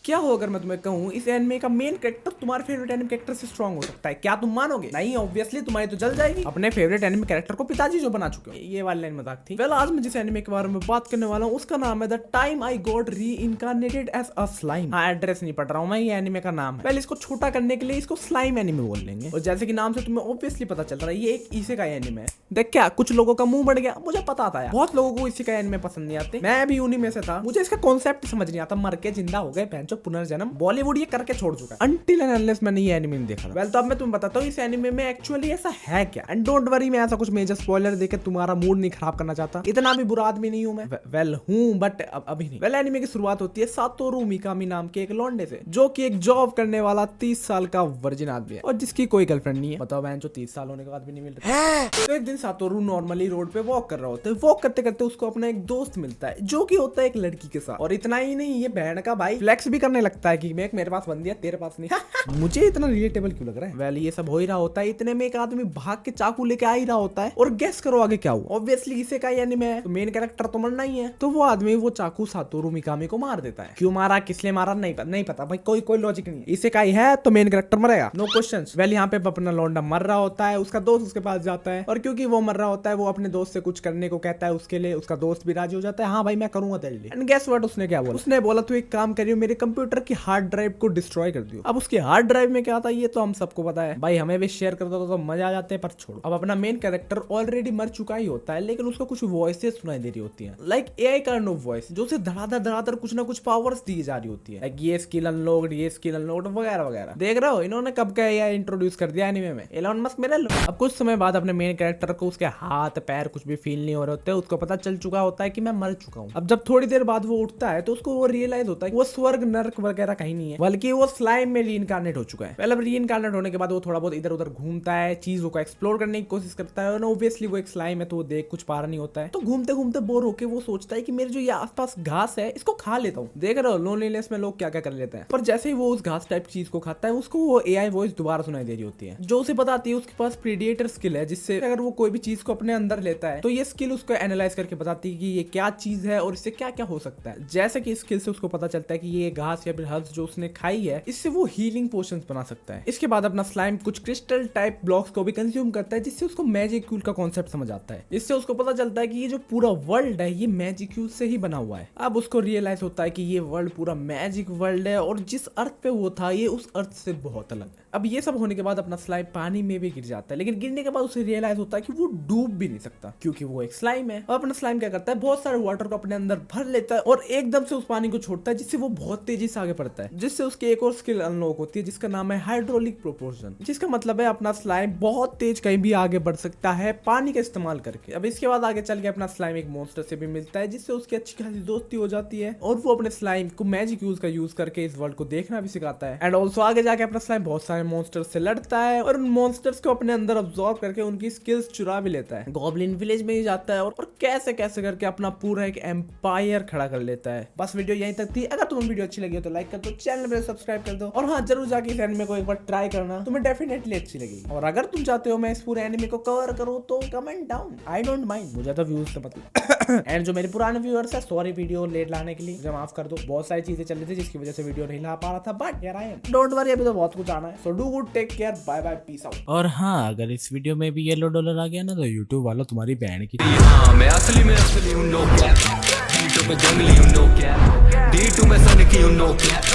क्या हो अगर मैं तुम्हें कहूँ इस एनिमे का मेन कैरेक्टर तुम्हारे फेवरेट एनिमे कैरेक्टर से स्ट्रांग हो सकता है, क्या तुम मानोगे? नहीं, ऑब्वियसली तुम्हारी तो जल जाएगी। अपने फेवरेट एनिमे कैरेक्टर को पिताजी जो बना चुके हो। ये वाली लाइन मजाक थी। वेल, आज मैं जिस एनिमे के बारे में बात करने वाला हूँ उसका नाम है the time I got reincarnated as a slime. हाँ, एड्रेस नहीं पढ़ रहा हूँ मैं, ये एनिमे का नाम है। पहले इसको छोटा करने के लिए इसको स्लाइम एनिमे बोल लेंगे। और जैसे कि नाम से तुम्हें ऑब्वियसली पता चल रहा है ये एक इसे का एनिमे है। देख क्या कुछ लोगों का मुंह बढ़ गया, मुझे पता था यार। बहुत लोगों को इसी का एनिमे पसंद नहीं आते, मैं भी उन्हीं में से था। मुझे इसका कॉन्सेप्ट समझ नहीं आता, मर के जिंदा हो गए पैंचो, पुनर्जन्म बॉलीवुड ये करके छोड़ चुका है। अनटिल एंड अनलेस मैंने ये एनिमे नहीं देखा। वेल, तो अब मैं तुम्हें बताता हूँ इस एनिमे में एक्चुअली ऐसा है क्या। एंड डोंट वरी, मैं ऐसा कुछ मेजर स्पॉइलर देके तुम्हारा मूड नहीं खराब करना चाहता, इतना भी बुरा आदमी नहीं हूं मैं। वेल हूं, बट अभी नहीं। वेल, एनिमे की शुरुआत होती है सातोरू मिकामी नाम के एक लौंडे से, जो कि एक जॉब करने वाला 30 साल का वर्जिन आदमी है और जिसकी कोई गर्लफ्रेंड नहीं है। बताओ बहन, जो 30 साल होने के बाद भी नहीं मिल रहा। तो एक दिन सातोरू नॉर्मली रोड पे वॉक कर रहा होता है। वॉक करते करते उसको अपना एक दोस्त मिलता है जो कि होता है एक लड़की के साथ। और इतना ही नहीं, ये बहन का भाई फ्लेक्स भी करने लगता है कि मैं मेरे पास बंदी है, तेरे पास नहीं। मुझे इतना रिलेटेबल क्यों लग रहा है। वेल, ये सब हो ही रहा होता है, इतने में एक आदमी भाग के चाकू लेके आ ही रहा होता है। और गेस करो आगे क्या हुआ। ऑब्वियसली इसे का एनिमे है तो मेन कैरेक्टर तो मरना ही है। तो वो आदमी वो चाकू सातोरू मिकामी को मार देता है। क्यों मारा, किस लिए मारा, नहीं पता भाई, कोई लॉजिक नहीं है। इसे का ही है तो मेन कैरेक्टर मरेगा, नो क्वेश्चंस। वेल, यहाँ पे अपना लौंडा मर रहा होता है, उसका दोस्त उसके पास जाता है और क्योंकि वो मर रहा होता है वो अपने दोस्त से कुछ करने को कहता है। उसके लिए उसका दोस्त भी राजी हो जाता है, हाँ भाई मैं करूंगा तेरे लिए। एंड गेस व्हाट, उसने क्या बोला? उसने बोला तू एक काम करियो, मेरे कंप्यूटर की हार्ड ड्राइव को डिस्ट्रॉय कर दियो। अब उसकी हार्ड ड्राइव में क्या था ये तो हम सबको पता है भाई, हमें भी शेयर कर दो तो मजा आ जाते हैं, पर छोड़ो। अब अपना मेन कैरेक्टर ऑलरेडी मर चुका ही होता है, लेकिन उसको कुछ वॉइसेस सुनाई दे रही होती हैं, like AI kind of voice, जो उसे धड़ाधड़ कुछ ना कुछ पावर्स दी जा रही होती है, लाइक ये स्किल अनलॉक्ड, ये स्किल अनलॉक्ड वगैरह वगैरह। देख रहे हो इन्होंने कब का एआई इंट्रोड्यूस कर दिया एनिमे में, एलोन मस्क मेरे लो। अब कुछ समय बाद अपने मेन कैरेक्टर को उसके हाथ पैर कुछ भी फील नहीं हो रहे होते, उसको पता चल चुका होता है कि मैं मर चुका हूँ। अब जब थोड़ी देर बाद वो उठता है तो उसको वो रियलाइज होता है कि वो स्वर्ग नर्क वगैरह कहीं नहीं है, बल्कि वो स्लाइम में रीइंकार्नेट हो चुका है। पहले रीइंकार्नेट होने के बाद वो थोड़ा बहुत इधर उधर घूमता है, चीजों को एक्सप्लोर करने की कोशिश करता है। और ऑब्वियसली वो एक स्लाइम है तो वो देख कुछ पा रहा नहीं होता है, तो घूमते घूमते बोर होके वो सोचता है कि मेरे जो ये आसपास घास है इसको खा लेता हूँ। देख रहे हो लोनलीनेस में लोग क्या क्या कर लेते हैं। पर जैसे ही वो उस घास टाइप चीज को खाता है उसको वो एआई वॉइस दोबारा सुनाई दे रही होती है, जो उसे बताती है उसके पास प्रीडिएटर स्किल है, जिससे अगर वो कोई भी चीज को अपने अंदर लेता है तो ये स्किल उसको एनालाइज करके बताती है कि ये क्या चीज है और इससे क्या क्या हो सकता है। जैसे कि स्किल से उसको पता चलता है कि ये घास या फिर हर्ब्स जो उसने खाई है इससे वो हीलिंग पोशंस बना सकता है। इसके बाद अपना स्लाइम कुछ क्रिस्टल टाइप ब्लॉक्स को भी कंज्यूम करता है, जिससे उसको मैजिक्यूल का कॉन्सेप्ट समझ आता है। इससे उसको पता चलता है कि ये जो पूरा वर्ल्ड है ये मैजिक्यूल से ही बना हुआ है। अब उसको रियलाइज होता है कि ये वर्ल्ड पूरा मैजिक वर्ल्ड है और जिस अर्थ पे वो था ये उस अर्थ से बहुत अलग है। अब ये सब होने के बाद अपना स्लाइम पानी में भी गिर जाता है, लेकिन गिरने के बाद उसे रियलाइज होता है कि वो डूब भी नहीं सकता क्योंकि वो एक स्लाइम है। और अपना स्लाइम क्या करता है, बहुत सारे वाटर को अपने अंदर भर लेता है और एकदम से उस पानी को छोड़ता है, जिससे वो बहुत तेजी से आगे बढ़ता है, जिससे उसकी एक और स्किल अनलॉक होती है जिसका नाम है हाइड्रोलिक प्रोपोर्शन, जिसका मतलब है अपना स्लाइम बहुत तेज कहीं भी आगे बढ़ सकता है पानी का इस्तेमाल करके। अब इसके बाद आगे चल के अपना स्लाइम एक मॉन्स्टर से भी मिलता है, जिससे उसकी अच्छी खासी दोस्ती हो जाती है और वो अपने स्लाइम को मैजिक यूज करके इस वर्ल्ड को देखना भी सिखाता है। एंड ऑल्सो आगे जाके अपना स्लाइम बहुत सारे मॉन्स्टर्स से लड़ता है और उन मॉन्स्टर्स को अपने अंदर अब्सॉर्ब करके उनकी स्किल्स चुरा भी लेता है। गॉब्लिन विलेज में ही जाता है और कैसे कैसे करके अपना पूरा एक एम्पायर खड़ा कर लेता है। बस वीडियो यहीं तक थी। अगर तुम्हें वीडियो अच्छी लगी हो तो लाइक कर दो, चैनल पे सब्सक्राइब कर दो और हाँ जरूर जाके इस एनिमे को एक बार ट्राई करना, तुम्हें डेफिनेटली अच्छी लगेगी। और अगर तुम चाहते हो मैं इस पूरे एनिमे को कवर करूं तो comment down, I don't mind, मुझे तो व्यूज से मतलब। एंड जो मेरे पुराने व्यूअर्स है सॉरी वीडियो लेट लाने के लिए, मुझे माफ कर दो, बहुत सारी चीजें चल रही थी जिसकी वजह से वीडियो नहीं ला पा रहा था, but here I am. Don't worry, अभी तो बहुत कुछ आना है, so do good, take care, bye bye, peace out. और हाँ, अगर इस वीडियो में भी येलो डॉलर आ गया ना तो यूट्यूब वालों तुम्हारी बहन की हाँ मैं असली हूँ नो कैप, डी2 में जंगली हूँ नो कैप, डी2 में सन की हूँ नो कैप।